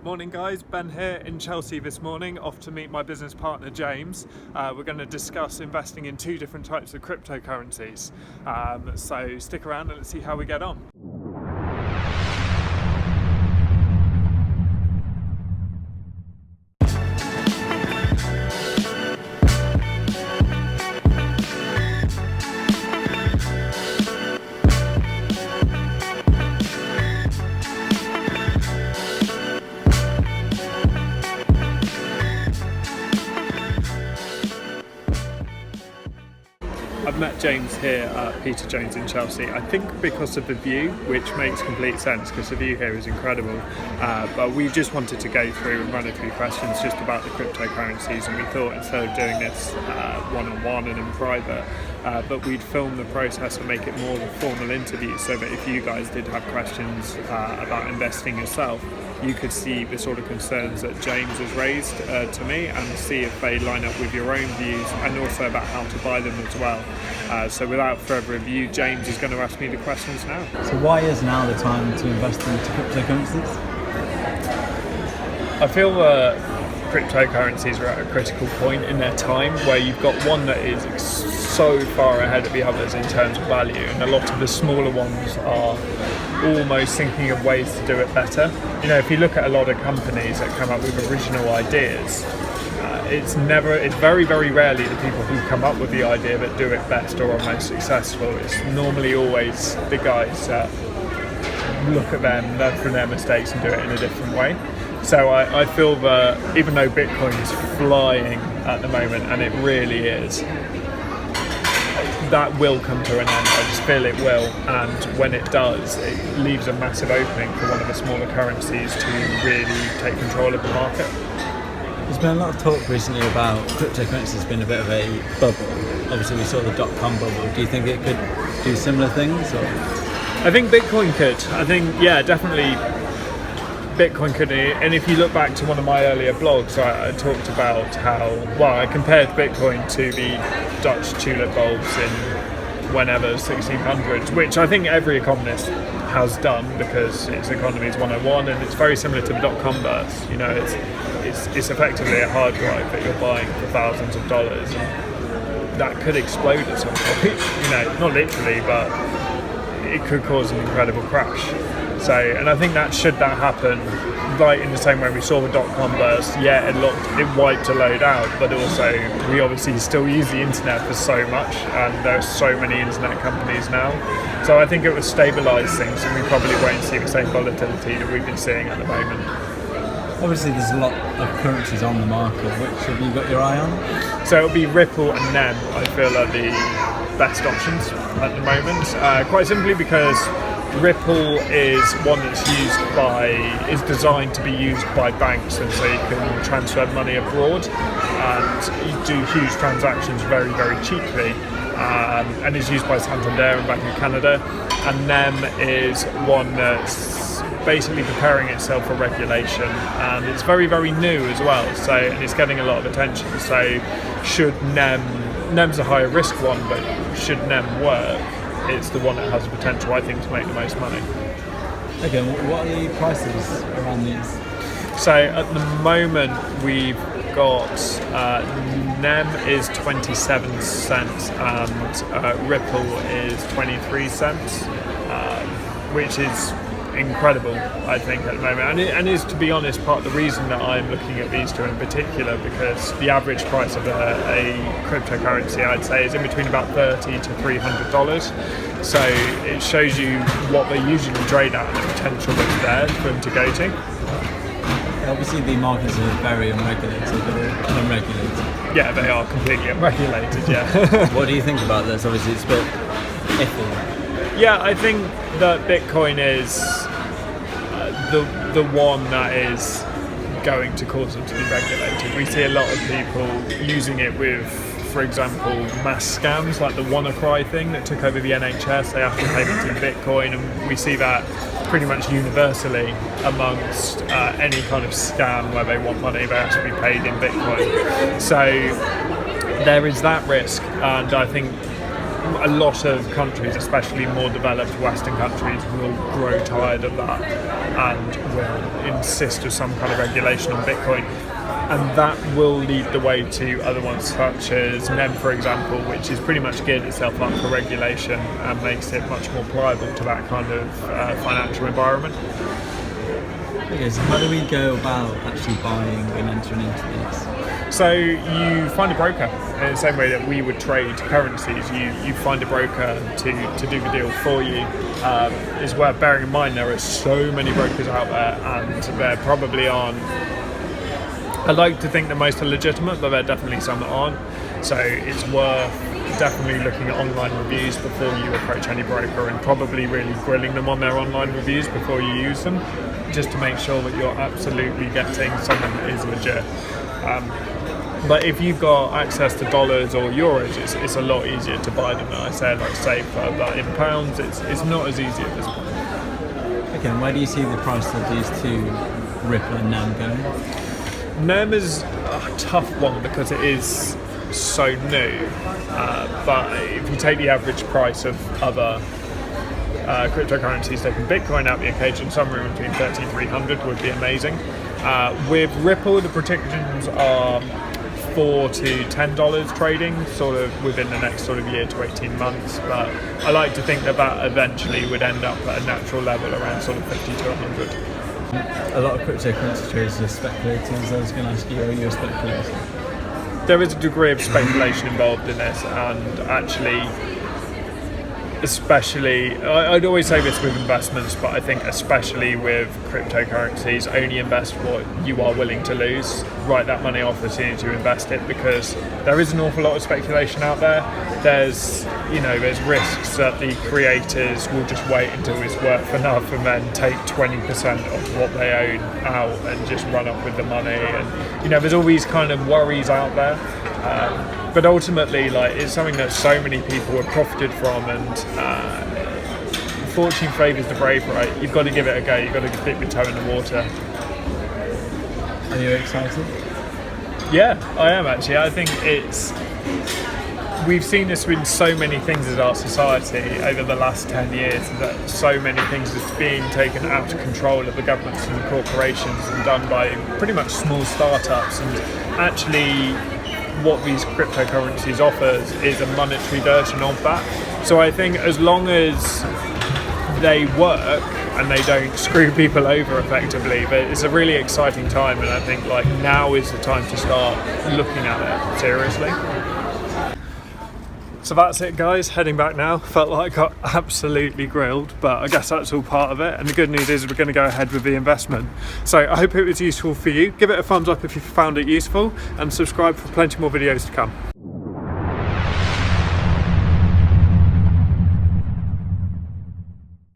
Morning guys, Ben here in Chelsea this morning, off to meet my business partner James. We're going to discuss investing in two different types of cryptocurrencies. So stick around and let's see how we get on. I've met James here at Peter Jones in Chelsea, I think because of the view, which makes complete sense because the view here is incredible. But we just wanted to go through and run a few questions just about the cryptocurrencies, and we thought instead of doing this one-on-one and in private, but we'd film the process and make it more of a formal interview so that if you guys did have questions about investing yourself, you could see the sort of concerns that James has raised to me and see if they line up with your own views, and also about how to buy them as well. So without further ado, James is going to ask me the questions now. So why is now the time to invest into cryptocurrencies? I feel cryptocurrencies are at a critical point in their time where you've got one that is so far ahead of the others in terms of value, and a lot of the smaller ones are almost thinking of ways to do it better. You know, if you look at a lot of companies that come up with original ideas, it's very, very rarely the people who come up with the idea that do it best or are most successful. It's normally always the guys that look at them, learn from their mistakes and do it in a different way. So I feel that even though Bitcoin is flying at the moment, and it really is, that will come to an end. I just feel it will, and when it does, it leaves a massive opening for one of the smaller currencies to really take control of the market. There's been a lot of talk recently about cryptocurrencies being a bit of a bubble. Obviously we saw the .com bubble. Do you think it could do similar things? Or? I think Bitcoin could. I think, yeah, definitely Bitcoin could. And if you look back to one of my earlier blogs, I talked about how, well, I compared Bitcoin to the Dutch tulip bulbs in whenever 1600s, which I think every economist has done because it's Economies 101, and it's very similar to the .com burst. You know, it's effectively a hard drive that you're buying for thousands of dollars, and that could explode at some point. You know, not literally, but it could cause an incredible crash. So, and I think that should that happen, right in the same way we saw the .com burst, yeah, it wiped a load out, but also we obviously still use the internet for so much, and there are so many internet companies now. So I think it would stabilise things, and we probably won't see the same volatility that we've been seeing at the moment. Obviously there's a lot of currencies on the market. Which have you got your eye on? So it'll be Ripple and NEM, I feel, are the best options at the moment, quite simply because Ripple is one that's is designed to be used by banks, and so you can transfer money abroad and you do huge transactions very, very cheaply, and is used by Santander and Bank of Canada. And NEM is one that's basically preparing itself for regulation, and it's very, very new as well, so, and it's getting a lot of attention. So should NEM's a higher risk one, but should NEM work, it's the one that has the potential, I think, to make the most money. Okay, what are the prices around these? So at the moment we've got NEM is 27 cents and Ripple is 23 cents, which is incredible, I think, at the moment, and is, to be honest, part of the reason that I'm looking at these two in particular, because the average price of a cryptocurrency, I'd say, is in between about $30 to $300. So it shows you what they usually trade at and the potential that's there for them to go to. Obviously the markets are very unregulated. Yeah, they are completely unregulated, yeah. What do you think about this? Obviously it's a bit iffy. Yeah, I think that Bitcoin is the one that is going to cause them to be regulated. We see a lot of people using it with, for example, mass scams like the WannaCry thing that took over the NHS. They have to pay them in Bitcoin, and we see that pretty much universally amongst any kind of scam where they want money, they have to be paid in Bitcoin. So there is that risk, and I think a lot of countries, especially more developed Western countries, will grow tired of that and will insist of some kind of regulation on Bitcoin. And that will lead the way to other ones such as NEM, for example, which is pretty much geared itself up for regulation and makes it much more pliable to that kind of financial environment. Okay, so how do we go about actually buying and entering into this? So you find a broker in the same way that we would trade currencies. You find a broker to do the deal for you. It's worth bearing in mind there are so many brokers out there, and there probably aren't. I like to think that most are legitimate, but there are definitely some that aren't. So it's worth definitely looking at online reviews before you approach any broker, and probably really grilling them on their online reviews before you use them, just to make sure that you're absolutely getting someone that is legit. But if you've got access to dollars or euros, it's a lot easier to buy them. I say a lot safer, but in pounds, it's not as easy at this point. Okay, and where do you see the price of these two, Ripple and NEM, going? NEM is a tough one because it is so new, but if you take the average price of other cryptocurrencies, taking Bitcoin out the occasion, somewhere between 300 would be amazing. With Ripple, the predictions are $4 to $10 trading, sort of within the next sort of year to 18 months. But I like to think that eventually would end up at a natural level around sort of 50 to 100. A lot of cryptocurrency traders are speculators. I was going to ask you, are you a speculator? There is a degree of speculation involved in this, and actually, especially, I'd always say this with investments, but I think especially with cryptocurrencies, only invest what you are willing to lose. Write that money off as soon as you invest it, because there is an awful lot of speculation out there. There's risks that the creators will just wait until it's worth enough and then take 20% of what they own out and just run up with the money. And there's all these kind of worries out there. But ultimately, it's something that so many people have profited from, and fortune favours the brave, right? You've got to give it a go. You've got to dip your toe in the water. Are you excited? Yeah, I am actually. I think we've seen this in so many things as our society over the last 10 years, that so many things are being taken out of control of the governments and the corporations and done by pretty much small startups. And actually, what these cryptocurrencies offers is a monetary version of that. So I think as long as they work and they don't screw people over effectively, but it's a really exciting time, and I think now is the time to start looking at it seriously. So that's it, guys, heading back now. Felt like I got absolutely grilled, but I guess that's all part of it, and the good news is we're going to go ahead with the investment. So I hope it was useful for you. Give it a thumbs up if you found it useful, and subscribe for plenty more videos to come.